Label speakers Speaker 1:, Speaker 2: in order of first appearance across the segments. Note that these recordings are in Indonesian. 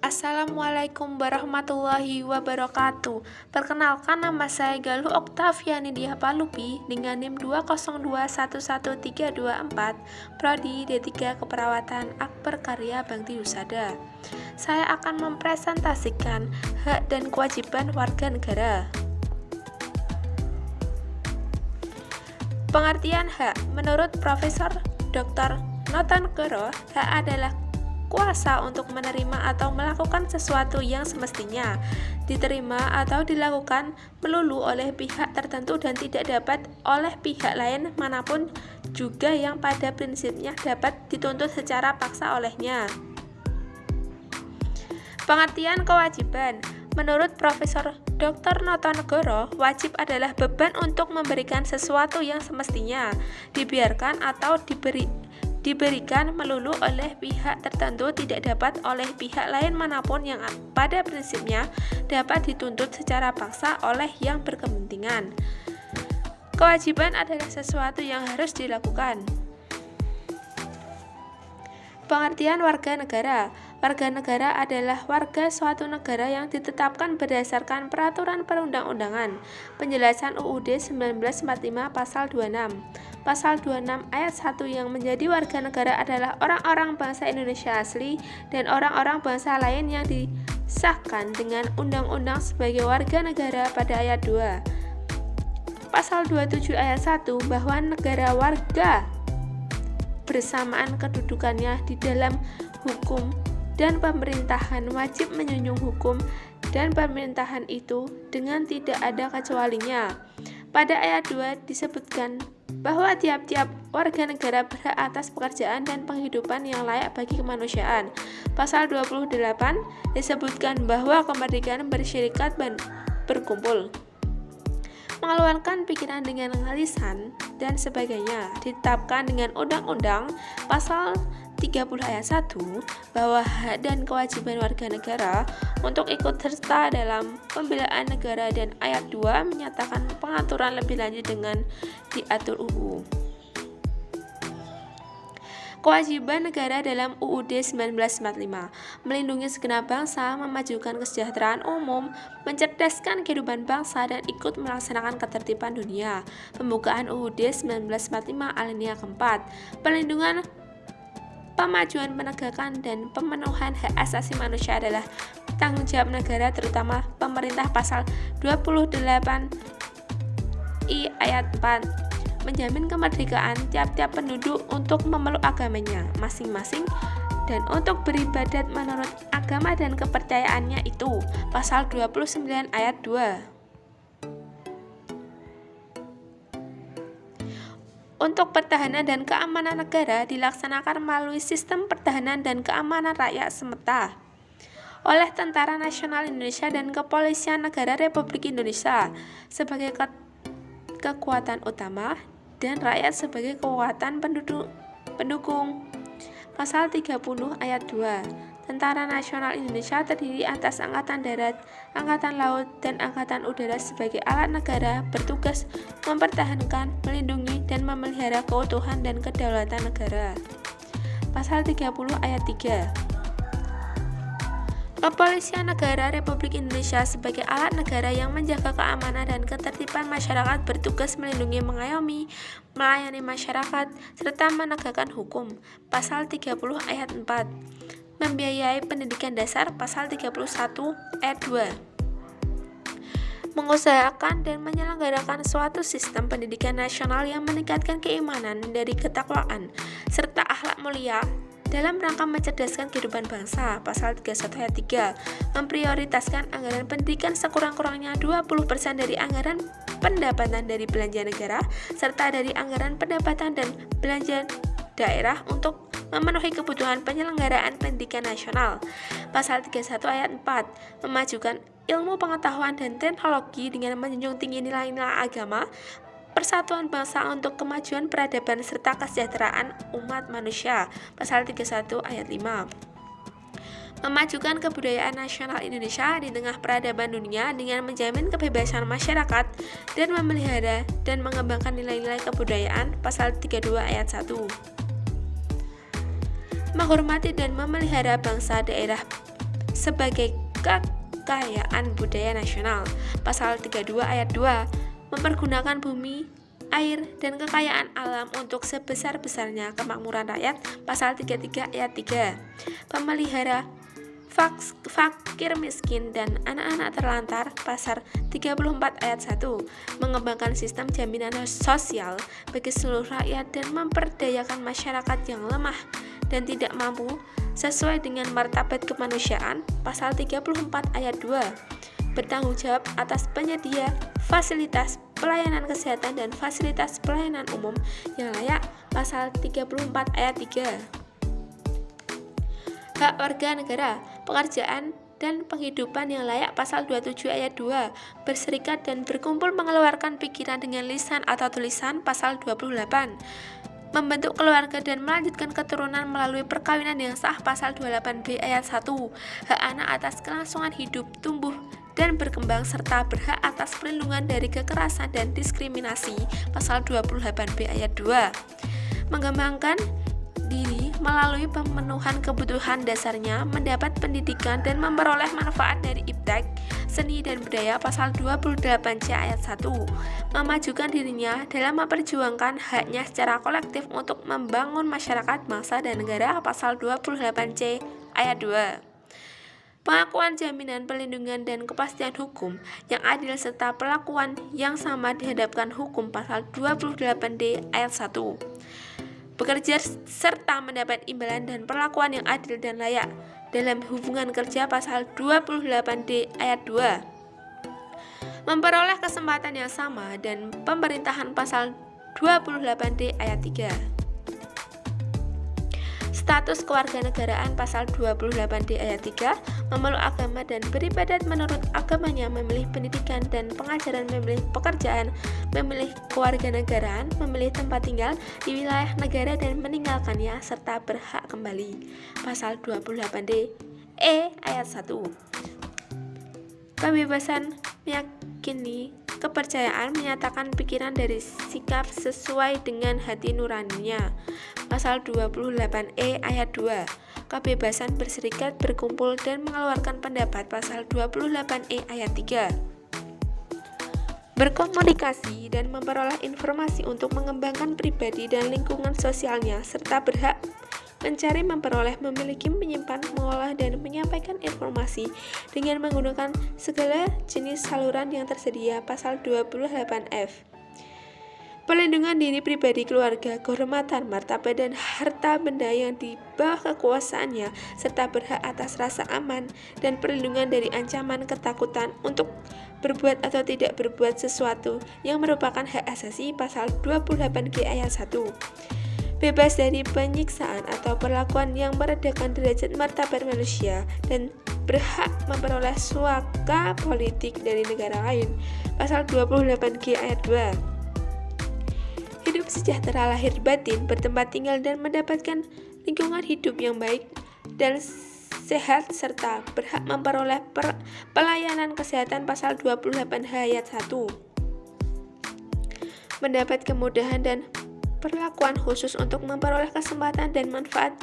Speaker 1: Assalamualaikum warahmatullahi wabarakatuh. Perkenalkan, nama saya Galuh Oktaviani Diapalupi dengan NIM 2021134, Prodi D3 Keperawatan Akper Karya Bakti Husada. Saya akan mempresentasikan hak dan kewajiban warga negara. Pengertian hak menurut Profesor Dr. Notonegoro, hak adalah kuasa untuk menerima atau melakukan sesuatu yang semestinya diterima atau dilakukan melulu oleh pihak tertentu dan tidak dapat oleh pihak lain manapun, juga yang pada prinsipnya dapat dituntut secara paksa olehnya. Pengertian kewajiban menurut Profesor Dr. Notonegoro, wajib adalah beban untuk memberikan sesuatu yang semestinya dibiarkan atau diberikan melulu oleh pihak tertentu, tidak dapat oleh pihak lain manapun, yang pada prinsipnya dapat dituntut secara paksa oleh yang berkepentingan. Kewajiban adalah sesuatu yang harus dilakukan. Pengertian warga negara. Warga negara adalah warga suatu negara yang ditetapkan berdasarkan peraturan perundang-undangan. Penjelasan UUD 1945 Pasal 26. Pasal 26 ayat 1, yang menjadi warga negara adalah orang-orang bangsa Indonesia asli dan orang-orang bangsa lain yang disahkan dengan undang-undang sebagai warga negara pada ayat 2. Pasal 27 ayat 1, bahwa negara warga bersamaan kedudukannya di dalam hukum dan pemerintahan wajib menjunjung hukum dan pemerintahan itu dengan tidak ada kecualinya. Pada ayat 2 disebutkan bahwa tiap-tiap warga negara berhak atas pekerjaan dan penghidupan yang layak bagi kemanusiaan. Pasal 28 disebutkan bahwa kemerdekaan berserikat dan berkumpul, mengeluarkan pikiran dengan lisan dan sebagainya ditetapkan dengan undang-undang. Pasal 30 ayat 1, bahwa hak dan kewajiban warga negara untuk ikut serta dalam pembelaan negara, dan ayat 2 menyatakan pengaturan lebih lanjut dengan diatur UU. Kewajiban negara dalam UUD 1945: melindungi segenap bangsa, memajukan kesejahteraan umum, mencerdaskan kehidupan bangsa, dan ikut melaksanakan ketertiban dunia. Pembukaan UUD 1945 alinea keempat: perlindungan, pemajuan, penegakan, dan pemenuhan hak asasi manusia adalah tanggung jawab negara, terutama pemerintah. Pasal 28 I ayat 4, menjamin kemerdekaan tiap-tiap penduduk untuk memeluk agamanya masing-masing dan untuk beribadat menurut agama dan kepercayaannya itu. Pasal 29 ayat 2. Untuk pertahanan dan keamanan negara dilaksanakan melalui sistem pertahanan dan keamanan rakyat semesta oleh Tentara Nasional Indonesia dan Kepolisian Negara Republik Indonesia sebagai kekuatan utama dan rakyat sebagai kekuatan pendukung. Pasal 30 ayat 2. Tentara Nasional Indonesia terdiri atas Angkatan Darat, Angkatan Laut, dan Angkatan Udara sebagai alat negara, bertugas mempertahankan, melindungi, dan memelihara keutuhan dan kedaulatan negara. Pasal 30 ayat 3. Kepolisian Negara Republik Indonesia sebagai alat negara yang menjaga keamanan dan ketertiban masyarakat, bertugas melindungi, mengayomi, melayani masyarakat, serta menegakkan hukum. Pasal 30 ayat 4. Membiayai pendidikan dasar. Pasal 31 ayat 2. Mengusahakan dan menyelenggarakan suatu sistem pendidikan nasional yang meningkatkan keimanan dari ketakwaan serta akhlak mulia dalam rangka mencerdaskan kehidupan bangsa. Pasal 31 ayat 3. Memprioritaskan anggaran pendidikan sekurang-kurangnya 20% dari anggaran pendapatan dari belanja negara serta dari anggaran pendapatan dan belanja daerah untuk memenuhi kebutuhan penyelenggaraan pendidikan nasional. Pasal 31 ayat 4. Memajukan ilmu pengetahuan dan teknologi dengan menjunjung tinggi nilai-nilai agama, persatuan bangsa untuk kemajuan peradaban serta kesejahteraan umat manusia. Pasal 31 ayat 5. Memajukan kebudayaan nasional Indonesia di tengah peradaban dunia dengan menjamin kebebasan masyarakat dan memelihara dan mengembangkan nilai-nilai kebudayaan. Pasal 32 ayat 1. menghormati dan memelihara bangsa, daerah, sebagai kekayaan budaya nasional. Pasal 32 ayat 2 mempergunakan bumi, air, dan kekayaan alam untuk sebesar-besarnya kemakmuran rakyat. Pasal 33 ayat 3 pemelihara fakir miskin dan anak-anak terlantar. Pasal 34 ayat 1 mengembangkan sistem jaminan sosial bagi seluruh rakyat dan memperdayakan masyarakat yang lemah dan tidak mampu sesuai dengan martabat kemanusiaan. Pasal 34 ayat 2 bertanggung jawab atas penyedia fasilitas pelayanan kesehatan dan fasilitas pelayanan umum yang layak. Pasal 34 ayat 3 hak warga negara, pekerjaan dan penghidupan yang layak. Pasal 27 ayat 2 berserikat dan berkumpul mengeluarkan pikiran dengan lisan atau tulisan. Pasal 28 membentuk keluarga dan melanjutkan keturunan melalui perkawinan yang sah. Pasal 28b ayat 1 hak anak atas kelangsungan hidup, tumbuh, dan berkembang serta berhak atas perlindungan dari kekerasan dan diskriminasi. Pasal 28b ayat 2 mengembangkan diri melalui pemenuhan kebutuhan dasarnya, mendapat pendidikan dan memperoleh manfaat dari iptek, seni dan budaya. Pasal 28c ayat 1 memajukan dirinya dalam memperjuangkan haknya secara kolektif untuk membangun masyarakat, bangsa, dan negara. Pasal 28c ayat 2 pengakuan jaminan perlindungan dan kepastian hukum yang adil serta perlakuan yang sama dihadapkan hukum. Pasal 28d ayat 1 bekerja serta mendapat imbalan dan perlakuan yang adil dan layak dalam hubungan kerja. Pasal 28d ayat 2 memperoleh kesempatan yang sama dan pemerintahan. Pasal 28d ayat 3 status kewarganegaraan. Pasal 28d ayat 3 memeluk agama dan beribadat menurut agamanya, memilih pendidikan dan pengajaran, memilih pekerjaan, memilih kewarganegaraan, memilih tempat tinggal di wilayah negara dan meninggalkannya, serta berhak kembali. Pasal 28d ayat 1 kebebasan meyakini kepercayaan, menyatakan pikiran dari sikap sesuai dengan hati nuraninya. Pasal 28e ayat 2 kebebasan berserikat, berkumpul, dan mengeluarkan pendapat. Pasal 28e ayat 3 berkomunikasi dan memperoleh informasi untuk mengembangkan pribadi dan lingkungan sosialnya, serta berhak mencari, memperoleh, memiliki, menyimpan, mengolah, dan menyampaikan informasi dengan menggunakan segala jenis saluran yang tersedia. Pasal 28F perlindungan diri pribadi, keluarga, kehormatan, martabat, dan harta benda yang di bawah kekuasaannya, serta berhak atas rasa aman dan perlindungan dari ancaman, ketakutan untuk berbuat atau tidak berbuat sesuatu yang merupakan hak asasi. Pasal 28G ayat 1 bebas dari penyiksaan atau perlakuan yang merendahkan derajat martabat manusia dan berhak memperoleh suaka politik dari negara lain. Pasal 28G ayat 2 hidup sejahtera lahir batin, bertempat tinggal dan mendapatkan lingkungan hidup yang baik dan sehat, serta berhak memperoleh pelayanan kesehatan. Pasal 28H ayat 1 mendapat kemudahan dan perlakuan khusus untuk memperoleh kesempatan dan manfaat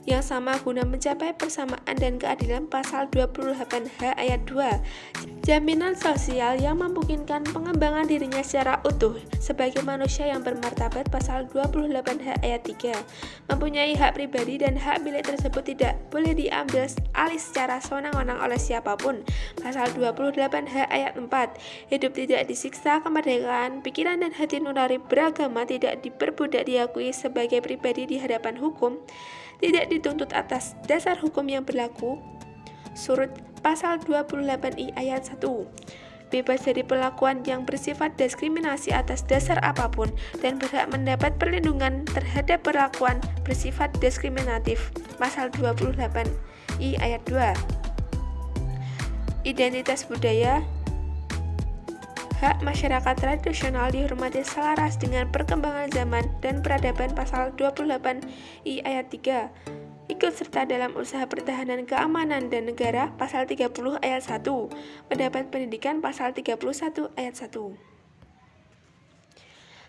Speaker 1: yang sama guna mencapai persamaan dan keadilan. Pasal 28H ayat 2 jaminan sosial yang memungkinkan pengembangan dirinya secara utuh sebagai manusia yang bermartabat. Pasal 28H ayat 3 mempunyai hak pribadi dan hak milik tersebut tidak boleh diambil alih secara sewenang-wenang oleh siapapun. Pasal 28H ayat 4 hidup tidak disiksa, kemerdekaan pikiran dan hati nurani beragama tidak diperbudak, diakui sebagai pribadi di hadapan hukum, tidak dituntut atas dasar hukum yang berlaku. Surut pasal 28I ayat 1 bebas dari perlakuan yang bersifat diskriminasi atas dasar apapun dan berhak mendapat perlindungan terhadap perlakuan bersifat diskriminatif. Pasal 28I ayat 2 identitas budaya, hak masyarakat tradisional dihormati selaras dengan perkembangan zaman dan peradaban. Pasal 28I ayat 3 ikut serta dalam usaha pertahanan keamanan dan negara. Pasal 30 ayat 1 mendapat pendidikan. Pasal 31 ayat 1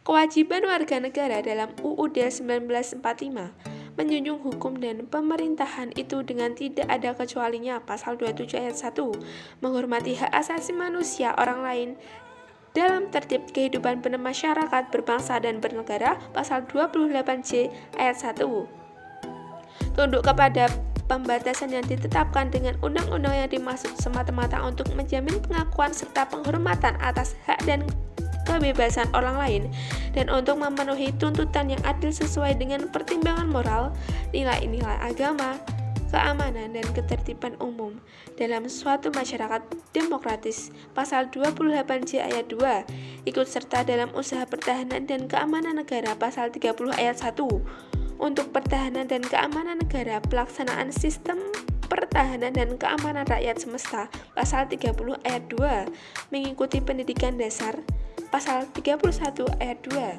Speaker 1: kewajiban warga negara dalam UUD 1945 menjunjung hukum dan pemerintahan itu dengan tidak ada kecualinya. Pasal 27 ayat 1, menghormati hak asasi manusia orang lain dalam tertib kehidupan bermasyarakat, berbangsa, dan bernegara. Pasal 28C ayat 1, tunduk kepada pembatasan yang ditetapkan dengan undang-undang yang dimaksud semata-mata untuk menjamin pengakuan serta penghormatan atas hak dan kebebasan orang lain, dan untuk memenuhi tuntutan yang adil sesuai dengan pertimbangan moral, nilai-nilai agama, keamanan, dan ketertiban umum dalam suatu masyarakat demokratis. Pasal 28C ayat 2, ikut serta dalam usaha pertahanan dan keamanan negara. Pasal 30 ayat 1, untuk pertahanan dan keamanan negara, pelaksanaan sistem pertahanan dan keamanan rakyat semesta. Pasal 30 ayat 2, mengikuti pendidikan dasar. Pasal 31 ayat 2.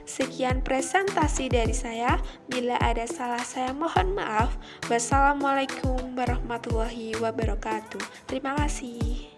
Speaker 1: Sekian presentasi dari saya. Bila ada salah saya mohon maaf. Wassalamualaikum warahmatullahi wabarakatuh. Terima kasih.